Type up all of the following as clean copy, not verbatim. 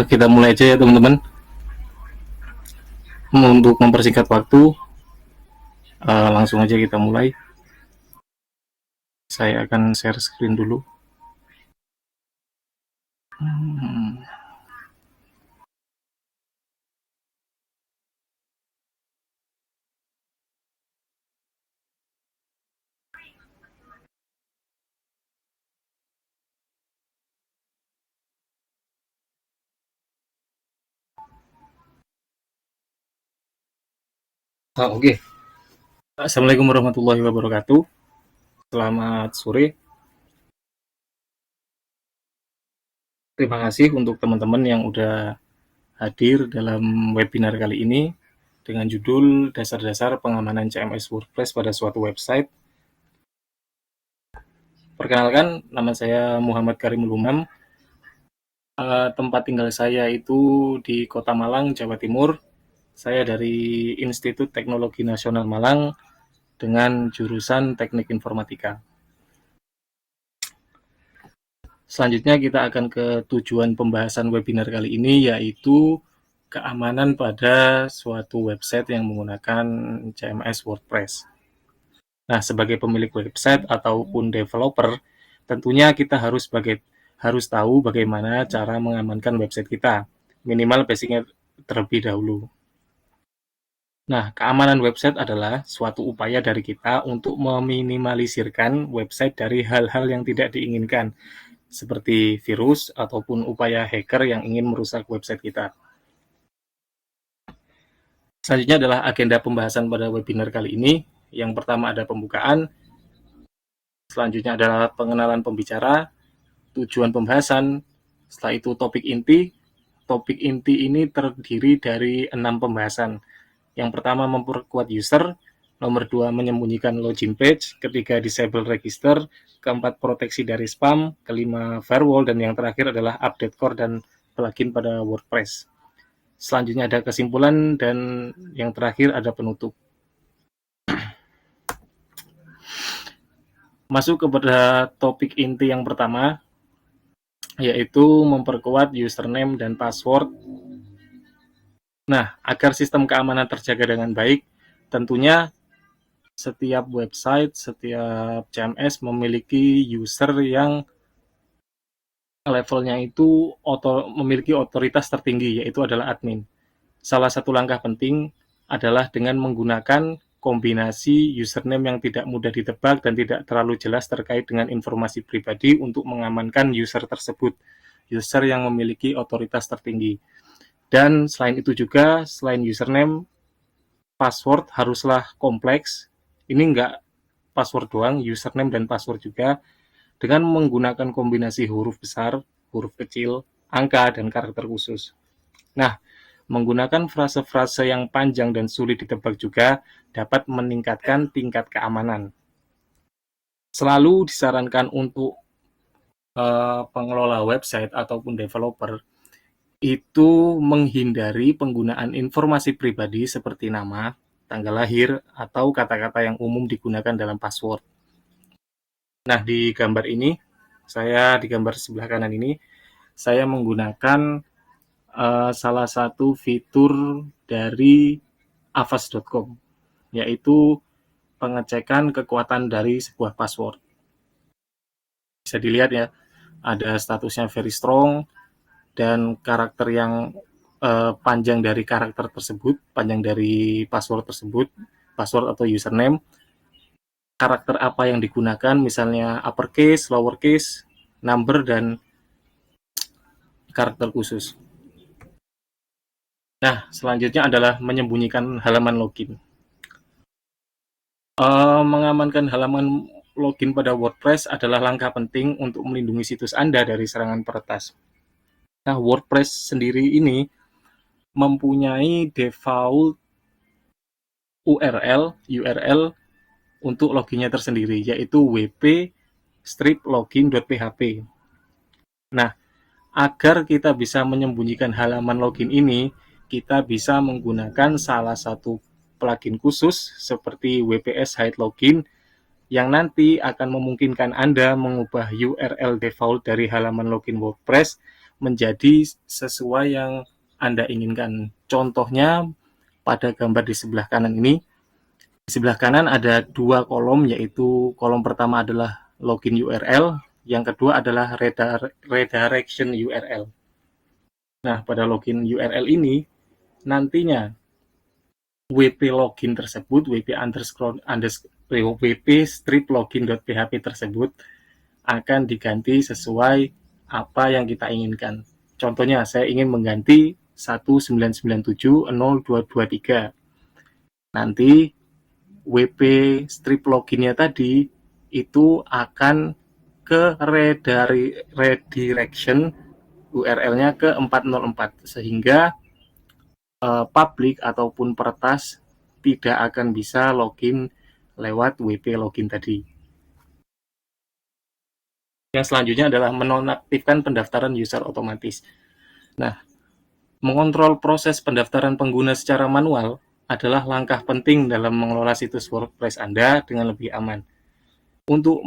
Kita mulai aja ya teman-teman. Untuk mempersingkat waktu, langsung aja kita mulai. Saya akan share screen dulu. Oke. Assalamualaikum warahmatullahi wabarakatuh. Selamat sore. Terima kasih untuk teman-teman yang udah hadir dalam webinar kali ini dengan judul Dasar-dasar Pengamanan CMS WordPress pada suatu website. Perkenalkan, nama saya Muhammad Karimul Umam. Tempat tinggal saya itu di Kota Malang, Jawa Timur. Saya dari Institut Teknologi Nasional Malang dengan jurusan Teknik Informatika. Selanjutnya kita akan ke tujuan pembahasan webinar kali ini, yaitu keamanan pada suatu website yang menggunakan CMS WordPress. Nah, sebagai pemilik website ataupun developer, tentunya kita harus tahu bagaimana cara mengamankan website kita, minimal basicnya terlebih dahulu. Nah, keamanan website adalah suatu upaya dari kita untuk meminimalisirkan website dari hal-hal yang tidak diinginkan, seperti virus ataupun upaya hacker yang ingin merusak website kita. Selanjutnya adalah agenda pembahasan pada webinar kali ini. Yang pertama ada pembukaan, selanjutnya adalah pengenalan pembicara, tujuan pembahasan, setelah itu topik inti. Topik inti ini terdiri dari 6 pembahasan. Yang pertama memperkuat user, nomor 2 menyembunyikan login page, ketiga disable register, keempat proteksi dari spam, kelima firewall, dan yang terakhir adalah update core dan plugin pada WordPress. Selanjutnya ada kesimpulan dan yang terakhir ada penutup. Masuk kepada topik inti yang pertama, yaitu memperkuat username dan password. Nah, agar sistem keamanan terjaga dengan baik, tentunya setiap website, setiap CMS memiliki user yang levelnya itu memiliki otoritas tertinggi, yaitu adalah admin. Salah satu langkah penting adalah dengan menggunakan kombinasi username yang tidak mudah ditebak dan tidak terlalu jelas terkait dengan informasi pribadi untuk mengamankan user tersebut, user yang memiliki otoritas tertinggi. Dan selain itu juga, selain username, password haruslah kompleks. Ini enggak password doang, username dan password juga, dengan menggunakan kombinasi huruf besar, huruf kecil, angka, dan karakter khusus. Nah, menggunakan frase-frase yang panjang dan sulit ditebak juga dapat meningkatkan tingkat keamanan. Selalu disarankan untuk pengelola website ataupun developer itu menghindari penggunaan informasi pribadi seperti nama, tanggal lahir, atau kata-kata yang umum digunakan dalam password. Nah, di gambar ini, di gambar sebelah kanan ini, saya menggunakan salah satu fitur dari avast.com, yaitu pengecekan kekuatan dari sebuah password. Bisa dilihat ya, ada statusnya very strong, dan karakter yang panjang dari karakter tersebut, panjang dari password tersebut, password atau username, karakter apa yang digunakan, misalnya uppercase, lowercase, number, dan karakter khusus. Nah, selanjutnya adalah menyembunyikan halaman login. Mengamankan halaman login pada WordPress adalah langkah penting untuk melindungi situs Anda dari serangan peretas. Nah, WordPress sendiri ini mempunyai default URL untuk loginnya tersendiri, yaitu wp-login.php. Nah, agar kita bisa menyembunyikan halaman login ini, kita bisa menggunakan salah satu plugin khusus seperti WPS Hide Login yang nanti akan memungkinkan Anda mengubah URL default dari halaman login WordPress menjadi sesuai yang Anda inginkan. Contohnya pada gambar di sebelah kanan ini, di sebelah kanan ada 2 kolom, yaitu kolom pertama adalah login URL, yang kedua adalah redirection URL. Nah, pada login URL ini nantinya WP login tersebut, WP strip login.php tersebut akan diganti sesuai apa yang kita inginkan. Contohnya, saya ingin mengganti 199702223. Nanti WP strip loginnya tadi itu akan ke redirection URL-nya ke 404, sehingga publik ataupun peretas tidak akan bisa login lewat WP login tadi. Yang selanjutnya adalah menonaktifkan pendaftaran user otomatis. Nah, mengontrol proses pendaftaran pengguna secara manual adalah langkah penting dalam mengelola situs WordPress Anda dengan lebih aman. Untuk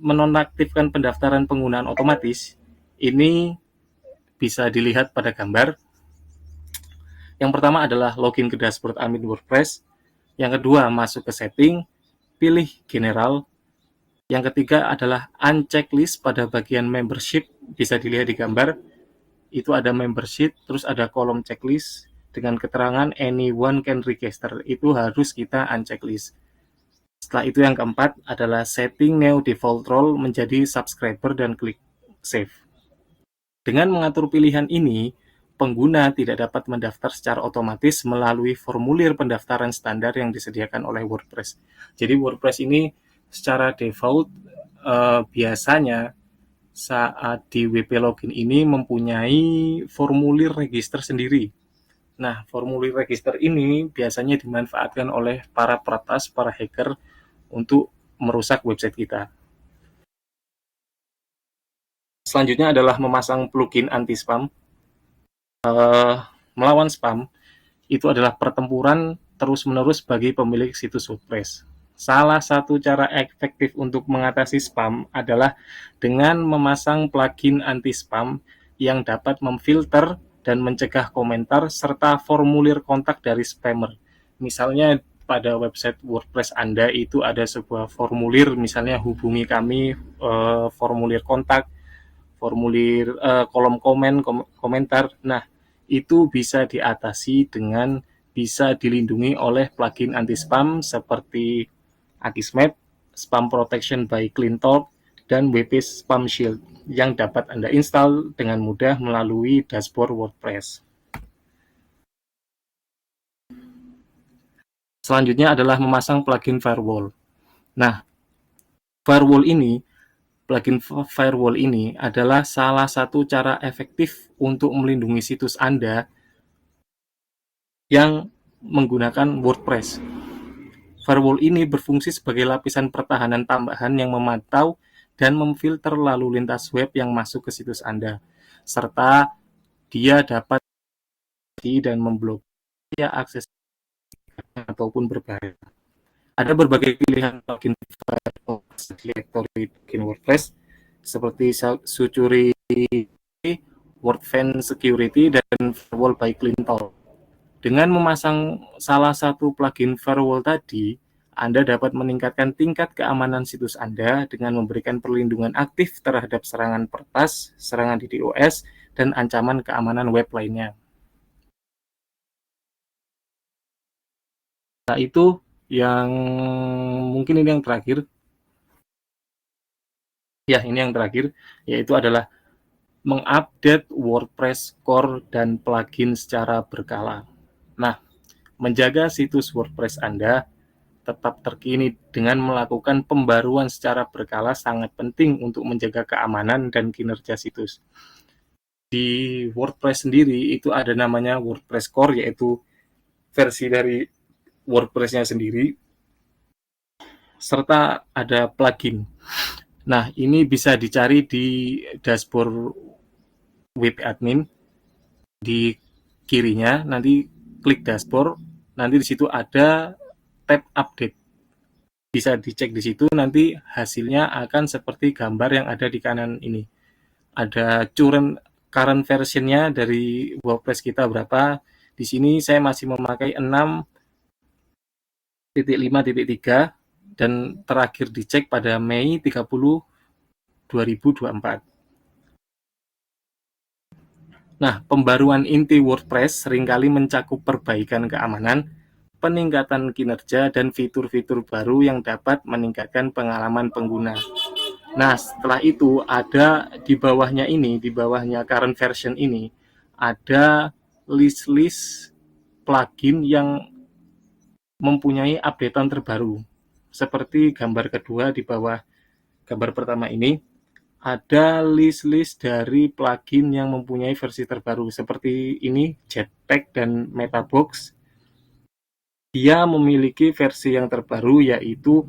menonaktifkan pendaftaran penggunaan otomatis, ini bisa dilihat pada gambar. Yang pertama adalah login ke dashboard admin WordPress. Yang kedua, masuk ke setting, pilih general. Yang ketiga adalah unchecklist pada bagian membership, bisa dilihat di gambar. Itu ada membership, terus ada kolom checklist dengan keterangan anyone can register. Itu harus kita unchecklist. Setelah itu yang keempat adalah setting new default role menjadi subscriber dan klik save. Dengan mengatur pilihan ini, pengguna tidak dapat mendaftar secara otomatis melalui formulir pendaftaran standar yang disediakan oleh WordPress. Jadi WordPress ini secara default biasanya saat di WP login ini mempunyai formulir register sendiri. Nah, formulir register ini biasanya dimanfaatkan oleh para peretas, para hacker untuk merusak website kita. Selanjutnya adalah memasang plugin anti-spam. Melawan spam itu adalah pertempuran terus-menerus bagi pemilik situs WordPress. Salah satu cara efektif untuk mengatasi spam adalah dengan memasang plugin anti-spam yang dapat memfilter dan mencegah komentar serta formulir kontak dari spammer. Misalnya pada website WordPress Anda itu ada sebuah formulir, misalnya hubungi kami, formulir kontak, formulir kolom komentar. Nah, itu bisa diatasi dengan bisa dilindungi oleh plugin anti-spam seperti Akismet, Spam Protection by CleanTalk, dan WP Spam Shield yang dapat Anda install dengan mudah melalui dashboard WordPress. Selanjutnya adalah memasang plugin firewall. Nah, plugin firewall ini adalah salah satu cara efektif untuk melindungi situs Anda yang menggunakan WordPress. Firewall ini berfungsi sebagai lapisan pertahanan tambahan yang memantau dan memfilter lalu lintas web yang masuk ke situs Anda, serta dia dapat dan memblokir akses ataupun berbahaya. Ada berbagai pilihan plugin firewall directory plugin WordPress seperti Security, WordFence Security, dan Firewall by CleanTalk. Dengan memasang salah satu plugin firewall tadi, Anda dapat meningkatkan tingkat keamanan situs Anda dengan memberikan perlindungan aktif terhadap serangan peretas, serangan DDoS, dan ancaman keamanan web lainnya. Nah, itu yang mungkin ini yang terakhir. Ya, ini yang terakhir, yaitu adalah mengupdate WordPress core dan plugin secara berkala. Nah, menjaga situs WordPress Anda tetap terkini dengan melakukan pembaruan secara berkala sangat penting untuk menjaga keamanan dan kinerja situs. Di WordPress sendiri itu ada namanya WordPress Core, yaitu versi dari WordPress-nya sendiri, serta ada plugin. Nah, ini bisa dicari di dashboard WP Admin. Di kirinya nanti klik dashboard, nanti di situ ada tab update. Bisa dicek di situ, nanti hasilnya akan seperti gambar yang ada di kanan ini. Ada current versionnya dari WordPress kita berapa. Di sini saya masih memakai 6.5.3 dan terakhir dicek pada Mei 30, 2024. Nah, pembaruan inti WordPress seringkali mencakup perbaikan keamanan, peningkatan kinerja, dan fitur-fitur baru yang dapat meningkatkan pengalaman pengguna. Nah, setelah itu ada di bawahnya ini, di bawahnya current version ini, ada list-list plugin yang mempunyai updatean terbaru. Seperti gambar kedua di bawah gambar pertama ini, ada list-list dari plugin yang mempunyai versi terbaru. Seperti ini, Jetpack dan Metabox. Dia memiliki versi yang terbaru yaitu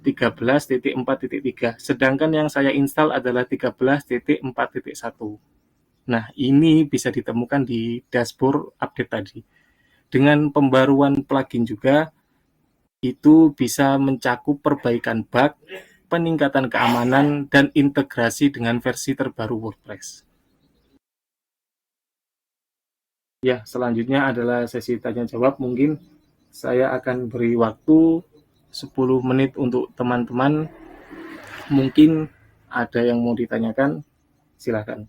13.4.3, sedangkan yang saya install adalah 13.4.1. Nah, ini bisa ditemukan di dashboard update tadi. Dengan pembaruan plugin juga, itu bisa mencakup perbaikan bug, peningkatan keamanan, dan integrasi dengan versi terbaru WordPress. Ya, selanjutnya adalah sesi tanya-jawab. Mungkin saya akan beri waktu 10 menit untuk teman-teman. Mungkin ada yang mau ditanyakan, silakan.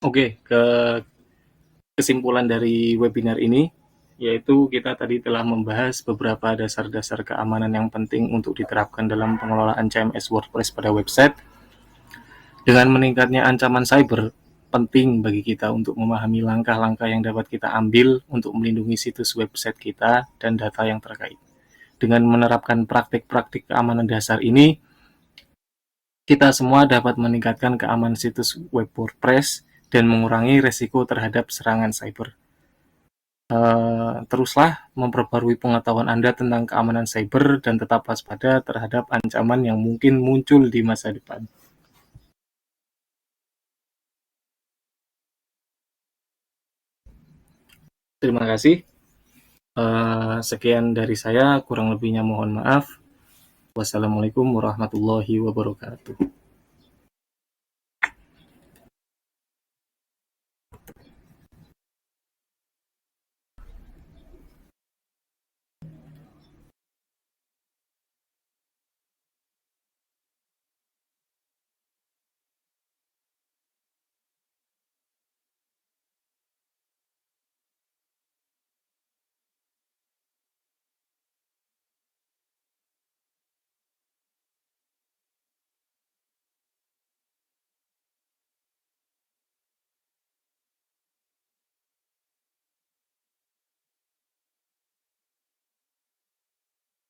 Oke, kesimpulan dari webinar ini, yaitu kita tadi telah membahas beberapa dasar-dasar keamanan yang penting untuk diterapkan dalam pengelolaan CMS WordPress pada website. Dengan meningkatnya ancaman cyber, penting bagi kita untuk memahami langkah-langkah yang dapat kita ambil untuk melindungi situs website kita dan data yang terkait. Dengan menerapkan praktik-praktik keamanan dasar ini, kita semua dapat meningkatkan keamanan situs web WordPress dan mengurangi resiko terhadap serangan cyber. Teruslah memperbarui pengetahuan Anda tentang keamanan cyber dan tetap waspada terhadap ancaman yang mungkin muncul di masa depan. Terima kasih. Sekian dari saya, kurang lebihnya mohon maaf. Wassalamualaikum warahmatullahi wabarakatuh.